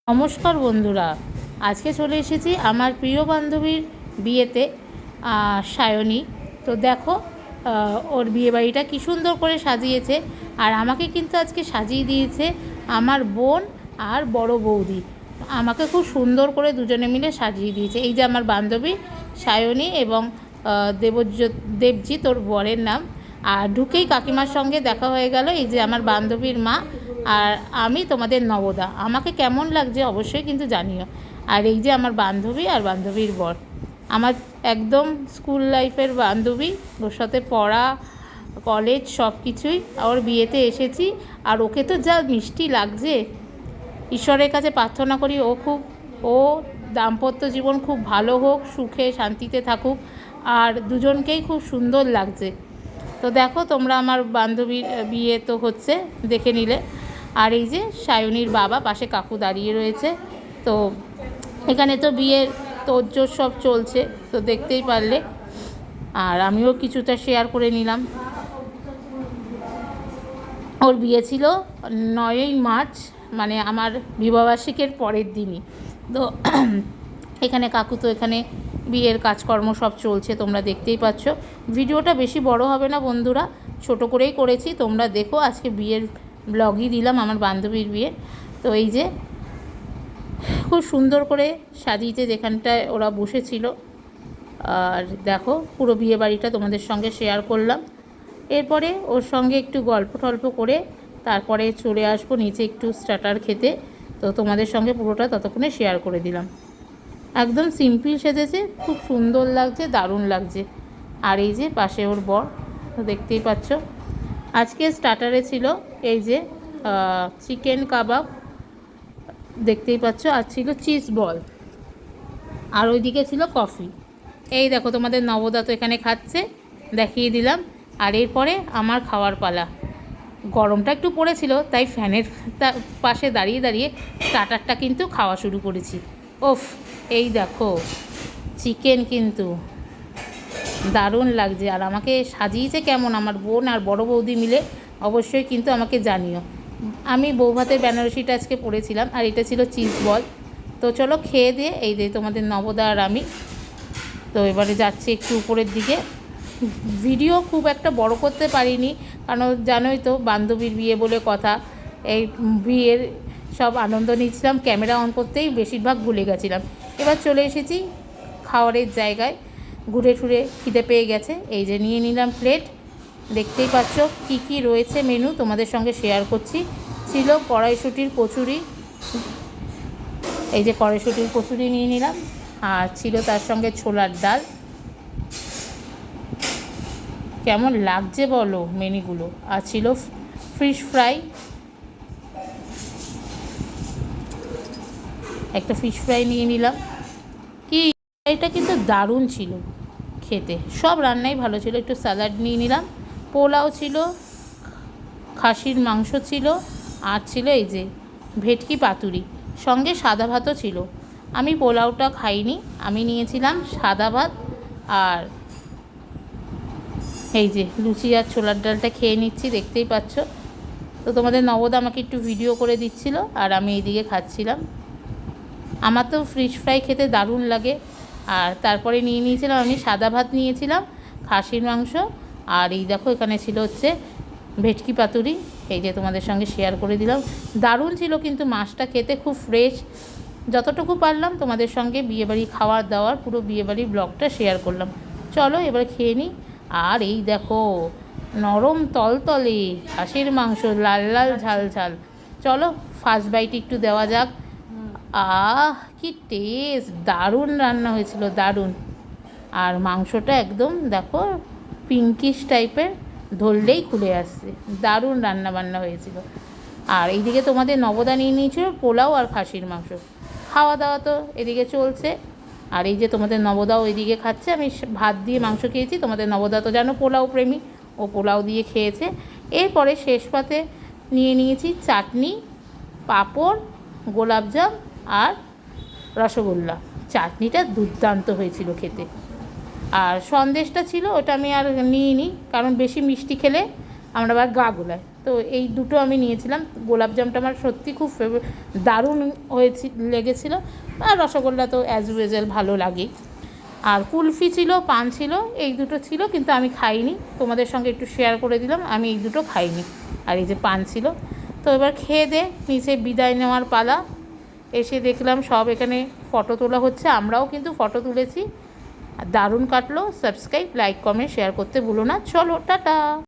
নমস্কার বন্ধুরা, আজকে চলে এসেছি আমার প্রিয় বান্ধবীর বিয়েতে। সায়নী তো দেখো, ওর বিয়েবাড়িটা কী সুন্দর করে সাজিয়েছে। আর আমাকে কিন্তু আজকে সাজিয়ে দিয়েছে আমার বোন আর বড় বৌদি। আমাকে খুব সুন্দর করে দুজনে মিলে সাজিয়ে দিয়েছে। এই যে আমার বান্ধবী সায়নী এবং দেবজিৎ ওর বরের নাম। আর ঢুকেই কাকিমার সঙ্গে দেখা হয়ে গেল। এই যে আমার বান্ধবীর মা আর আমি তোমাদের নবদা। আমাকে কেমন লাগছে অবশ্যই কিন্তু জানিও। আর এই যে আমার বান্ধবী আর বান্ধবীর বর, আমার একদম স্কুল লাইফের বান্ধবী। ওর সাথে পড়া, কলেজ সব কিছুই। ওর বিয়েতে এসেছি আর ওকে তো যা মিষ্টি লাগছে। ঈশ্বরের কাছে প্রার্থনা করি ও দাম্পত্য জীবন খুব ভালো হোক, সুখে শান্তিতে থাকুক। আর দুজনকেই খুব সুন্দর লাগছে। তো দেখো তোমরা, আমার বান্ধবীর বিয়ে তো হচ্ছে, দেখে নিলে। আর এই যে সায়নীর বাবা পাশে কাকু দাঁড়িয়ে রয়েছে। তো এখানে তো বিয়ের তোড়জোড় সব চলছে, তো দেখতেই পারলে। আর আমিও কিছুটা শেয়ার করে নিলাম। ওর বিয়ে ছিল 9ই মার্চ, মানে আমার বিবাহবার্ষিকের পরের দিনই। তো এখানে কাকু তো এখানে বিয়ের কাজকর্ম সব চলছে, তোমরা দেখতেই পাচ্ছ। ভিডিওটা বেশি বড় হবে না বন্ধুরা, ছোট করেই করেছি, তোমরা দেখো। আজকে বিয়ের ব্লগই দিলাম আমার বান্ধবীর বিয়ে। তো এই যে খুব সুন্দর করে সাজিয়েছে যেখানটায় ওরা বসেছিল। আর দেখো পুরো বিয়ে বাড়িটা তোমাদের সঙ্গে শেয়ার করলাম। এরপরে ওর সঙ্গে একটু গল্প টল্প করে তারপরে চলে আসবো নিচে একটু স্টার্টার খেতে। তো তোমাদের সঙ্গে পুরোটা ততক্ষণে শেয়ার করে দিলাম। একদম সিম্পল সেজেছে, খুব সুন্দর লাগছে, দারুণ লাগছে। আর এই যে পাশে ওর বর, তো দেখতেই পাচ্ছ। আজকে স্টার্টারে ছিল এই যে চিকেন কাবাব, দেখতেই পাচ্ছ। আর ছিল চিজ বল, আর ওইদিকে ছিল কফি। এই দেখো তোমাদের নবদা তো এখানে খাচ্ছে, দেখিয়ে দিলাম। আর এরপরে আমার খাওয়ার পালা। গরমটা একটু পড়েছিল, তাই ফ্যানের পাশে দাঁড়িয়ে দাঁড়িয়ে স্টার্টারটা কিন্তু খাওয়া শুরু করেছি। ওফ, এই দেখো চিকেন কিন্তু দারুণ লাগছে। আর আমাকে সাজিয়েছে কেমন আমার বোন আর বড় বৌদি মিলে, অবশ্যই কিন্তু আমাকে জানিও। আমি বৌভাতের বেনারসিটা আজকে পরেছিলাম, আর এটা ছিল চিজ বল। তো চলো খেয়ে দিয়ে, এই যে তোমাদের নবদা আর আমি তো এবারে যাচ্ছি একটু উপরের দিকে। ভিডিও খুব একটা বড় করতে পারিনি, কারণ জানোই তো বান্ধবীর বিয়ে বলে কথা। এই বিয়ের সব আনন্দ নিচ্ছিলাম, ক্যামেরা অন করতেই বেশিরভাগ ভুলে গেছিলাম। এবার চলে এসেছি খাওয়ারের জায়গায়। ঘুরে ঠুরে খিদে পেয়ে গেছে। এই যে নিয়ে নিলাম প্লেট, দেখতেই পাচ্ছ কি কি রয়েছে মেনু তোমাদের সঙ্গে শেয়ার করছি। ছিল কড়াইশুঁটির কচুরি, এই যে কড়াইশুঁটির কচুরি নিয়ে নিলাম। আর ছিল তার সঙ্গে ছোলার ডাল। কেমন লাগছে বলো মেনুগুলো। আর ছিল ফিশ ফ্রাই, একটা ফিশ ফ্রাই নিয়ে নিলাম। কি এটা কিন্তু দারুণ ছিল খেতে, সব রান্নাই ভালো ছিল। একটু স্যালাড নিয়ে নিলাম, পোলাও ছিল, খাসির মাংস ছিল, আর ছিল এই যে ভেটকি পাতুরি, সঙ্গে সাদা ভাতও ছিল। আমি পোলাওটা খাইনি, আমি নিয়েছিলাম সাদা ভাত। আর এই যে লুচি আর ছোলার ডালটা খেয়ে নিচ্ছি, দেখতেই পাচ্ছ। তো তোমাদের নবদা আমাকে একটু ভিডিও করে দিচ্ছিল, আর আমি এইদিকে খাচ্ছিলাম। আমার তো ফিশ ফ্রাই খেতে দারুণ লাগে। আর তারপরে নিয়ে নিয়েছিলাম আমি সাদা ভাত, নিয়েছিলাম খাসির মাংস। আর এই দেখো এখানে ছিল হচ্ছে ভেটকি পাতুরি, এই যে তোমাদের সঙ্গে শেয়ার করে দিলাম। দারুণ ছিল কিন্তু মাছটা খেতে, খুব ফ্রেশ। যতটুকু পারলাম তোমাদের সঙ্গে বিয়েবাড়ি খাওয়ার দাওয়ার পুরো বিয়েবাড়ির ব্লগটা শেয়ার করলাম। চলো এবার খেয়ে নিই। আর এই দেখো নরম তলতলে খাসির মাংস, লাল লাল ঝাল ঝাল। চলো ফার্স্ট বাইট একটু দেওয়া যাক। কি টেস্ট, দারুণ রান্না হয়েছিল, দারুণ। আর মাংসটা একদম দেখো পিঙ্কিশ টাইপের, ধরলেই খুলে আসছে, দারুণ রান্না বান্না হয়েছিল। আর এইদিকে তোমাদের নবদা নিয়ে নিয়েছিল পোলাও আর খাসির মাংস। খাওয়া দাওয়া তো এদিকে চলছে। আর এই যে তোমাদের নবদাও ওইদিকে খাচ্ছে, আমি ভাত দিয়ে মাংস খেয়েছি। তোমাদের নবদা তো জানো পোলাও প্রেমী, ও পোলাও দিয়ে খেয়েছে। এরপরে শেষ পাতে নিয়ে নিয়েছি চাটনি, পাঁপড়, গোলাপজাম আর রসগোল্লা। চাটনিটা দুর্দান্ত হয়েছিল খেতে। আর সন্দেশটা ছিল, ওটা আমি আর নিইনি, কারণ বেশি মিষ্টি খেলে আমরা আবার গা গোলায়। তো এই দুটো আমি নিয়েছিলাম। গোলাপজামটা আমার সত্যি খুব দারুণ লেগেছিলো। আর রসগোল্লা তো অ্যাজ ইউজুয়াল ভালো লাগে। আর কুলফি ছিল, পান ছিল, এই দুটো ছিল, কিন্তু আমি খাইনি। তোমাদের সঙ্গে একটু শেয়ার করে দিলাম, আমি এই দুটো খাইনি। আর এই যে পান ছিল। তো এবার খেয়ে নিচে বিদায় নেওয়ার পালা। এসে দেখলাম সব এখানে ফটো তোলা হচ্ছে, আমরাও কিন্তু ফটো তুলেছি। আর দারুণ কাটলো। সাবস্ক্রাইব, লাইক, কমেন্ট, শেয়ার করতে ভুলো না। চলো টাটা।